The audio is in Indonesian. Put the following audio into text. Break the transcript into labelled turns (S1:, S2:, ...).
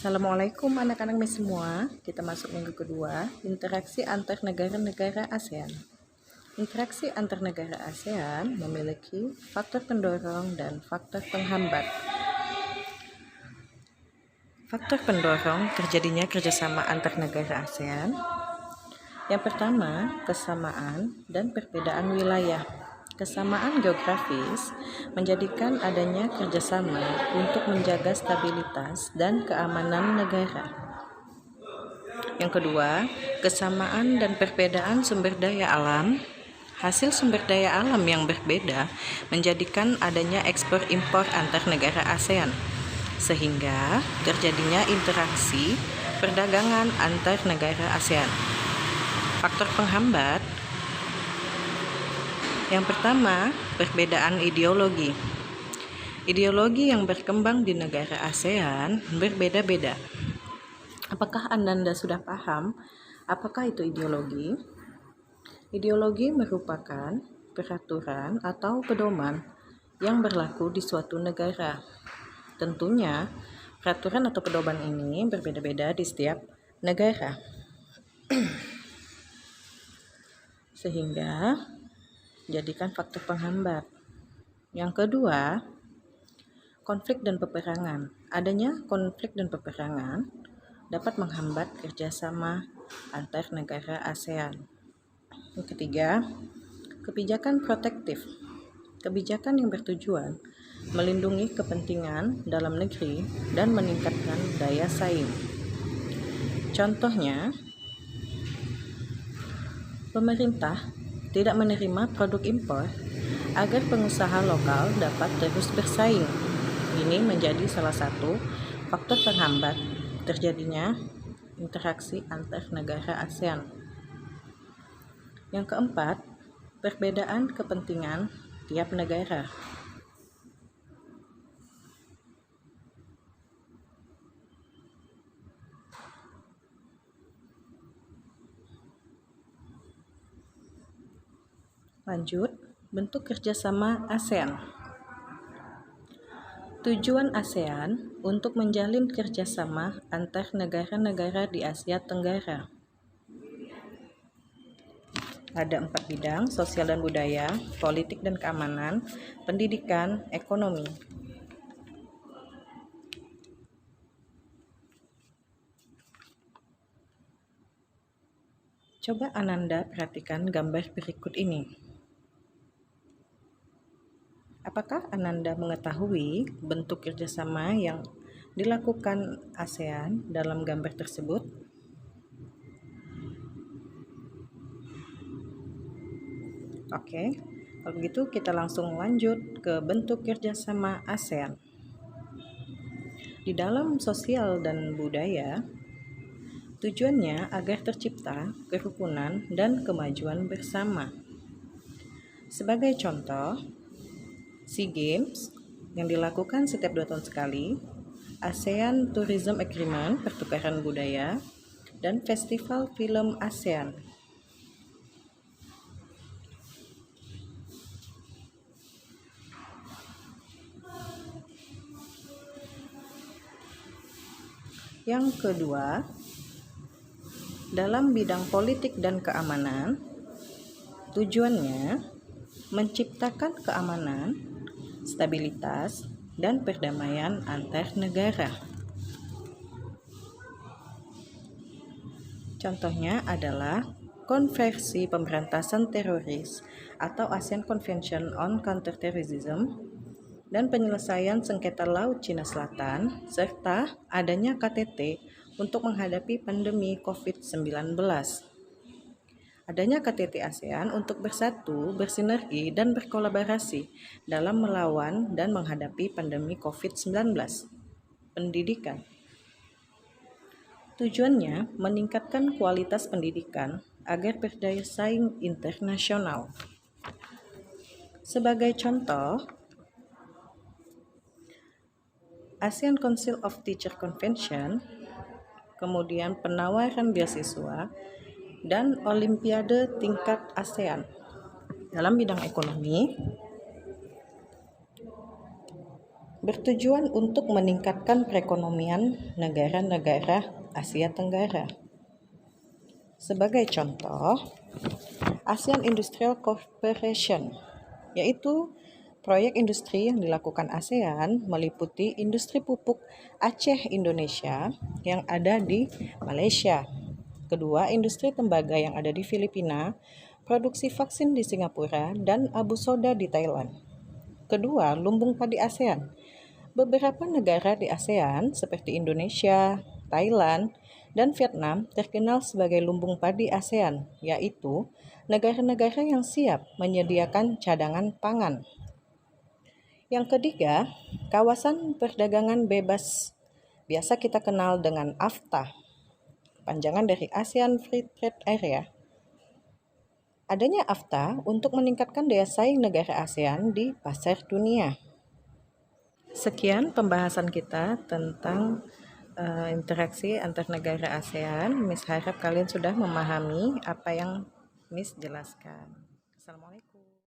S1: Assalamualaikum anak-anak semua. Kita masuk minggu kedua, interaksi antar negara-negara ASEAN. Interaksi antar negara ASEAN memiliki faktor pendorong dan faktor penghambat. Faktor pendorong terjadinya kerjasama antar negara ASEAN. Yang pertama, kesamaan dan perbedaan wilayah. Kesamaan geografis menjadikan adanya kerjasama untuk menjaga stabilitas dan keamanan negara. Yang kedua, kesamaan dan perbedaan sumber daya alam. Hasil sumber daya alam yang berbeda menjadikan adanya ekspor-impor antar negara ASEAN, sehingga terjadinya interaksi perdagangan antar negara ASEAN. Faktor penghambat. Yang pertama, perbedaan ideologi. Ideologi yang berkembang di negara ASEAN berbeda-beda. Apakah Anda sudah paham apakah itu ideologi? Ideologi merupakan peraturan atau pedoman yang berlaku di suatu negara. Tentunya, peraturan atau pedoman ini berbeda-beda di setiap negara. Sehingga jadikan faktor penghambat. Yang kedua, konflik dan peperangan. Adanya konflik dan peperangan dapat menghambat kerjasama antar negara ASEAN. Yang ketiga, kebijakan protektif. Kebijakan yang bertujuan melindungi kepentingan dalam negeri dan meningkatkan daya saing. Contohnya, pemerintah tidak menerima produk impor agar pengusaha lokal dapat terus bersaing. Ini menjadi salah satu faktor penghambat terjadinya interaksi antar negara ASEAN. Yang keempat, perbedaan kepentingan tiap negara. Lanjut, bentuk kerjasama ASEAN. Tujuan ASEAN untuk menjalin kerjasama antar negara-negara di Asia Tenggara. Ada 4 bidang, sosial dan budaya, politik dan keamanan, pendidikan, ekonomi. Coba Ananda perhatikan gambar berikut ini. Apakah Ananda mengetahui bentuk kerjasama yang dilakukan ASEAN dalam gambar tersebut? Oke, kalau begitu kita langsung lanjut ke bentuk kerjasama ASEAN. Di dalam sosial dan budaya, tujuannya agar tercipta kerukunan dan kemajuan bersama. Sebagai contoh, SEA Games yang dilakukan setiap 2 tahun sekali, ASEAN Tourism Agreement pertukaran budaya, dan Festival Film ASEAN. Yang kedua, dalam bidang politik dan keamanan, tujuannya menciptakan keamanan, stabilitas, dan perdamaian antar negara. Contohnya adalah Konferensi Pemberantasan Teroris atau ASEAN Convention on Counterterrorism dan penyelesaian sengketa Laut Cina Selatan, serta adanya KTT untuk menghadapi pandemi COVID-19. Adanya KTT ASEAN untuk bersatu, bersinergi, dan berkolaborasi dalam melawan dan menghadapi pandemi COVID-19. Pendidikan. Tujuannya meningkatkan kualitas pendidikan agar berdaya saing internasional. Sebagai contoh, ASEAN Council of Teacher Convention, kemudian penawaran beasiswa, dan Olimpiade tingkat ASEAN. Dalam bidang ekonomi, bertujuan untuk meningkatkan perekonomian negara-negara Asia Tenggara. Sebagai contoh, ASEAN Industrial Cooperation, yaitu proyek industri yang dilakukan ASEAN meliputi industri pupuk Aceh Indonesia yang ada di Malaysia. Kedua, industri tembaga yang ada di Filipina, produksi vaksin di Singapura, dan abu soda di Thailand. Kedua, lumbung padi ASEAN. Beberapa negara di ASEAN seperti Indonesia, Thailand, dan Vietnam terkenal sebagai lumbung padi ASEAN, yaitu negara-negara yang siap menyediakan cadangan pangan. Yang ketiga, kawasan perdagangan bebas, biasa kita kenal dengan AFTA, panjangan dari ASEAN Free Trade Area. Adanya AFTA untuk meningkatkan daya saing negara ASEAN di pasar dunia. Sekian pembahasan kita tentang interaksi antar negara ASEAN. Miss harap kalian sudah memahami apa yang Miss jelaskan. Assalamualaikum.